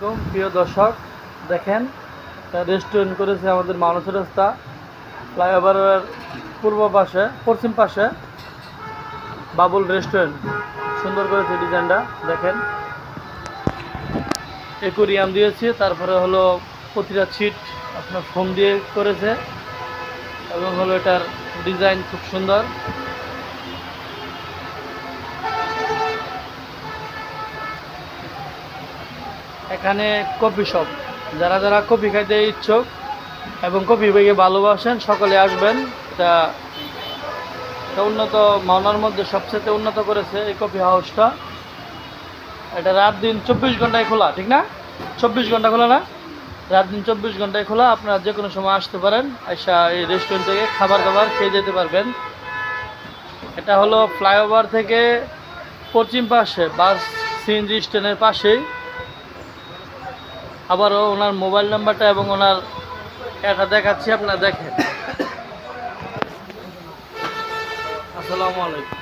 আলাইকুম প্রিয় দর্শক, দেখেন রেস্টুরেন্ট করেছে আমাদের মানুষ রাস্তা ফ্লাইওভারের পশ্চিম পাশে বাবুল রেস্টুরেন্ট। সুন্দর করেছে ডিজাইনটা, দেখেন অ্যাকোয়ারিয়াম দিয়েছে, তারপরে হলো প্রতিটা সিট আপনার ফোম দিয়ে করেছে এবং হলো এটার ডিজাইন খুব সুন্দর। এখানে কফি শপ, যারা যারা কফি খাইতে ইচ্ছুক এবং কফি বেগে ভালোবাসেন সকলে আসবেন। এটা উন্নত মানের মধ্যে সবচেয়ে উন্নত করেছে এই কফি হাউসটা। এটা রাত দিন 24 ঘন্টায় খোলা, ঠিক না? 24 ঘন্টা খোলা না, রাত দিন 24 ঘন্টায় খোলা। আপনারা যে কোনো সময় আসতে পারেন, আইসা এই রেস্টুরেন্ট থেকে খাবার দাবার খেয়ে যেতে পারবেন। এটা হলো ফ্লাইওভার থেকে পশ্চিম পাশে বাস সিএনজি স্ট্যান্ডের পাশেই। আবারও ওনার মোবাইল নাম্বারটা এবং ওনার এটা দেখাচ্ছি, আপনারা দেখেন। আসসালামু আলাইকুম।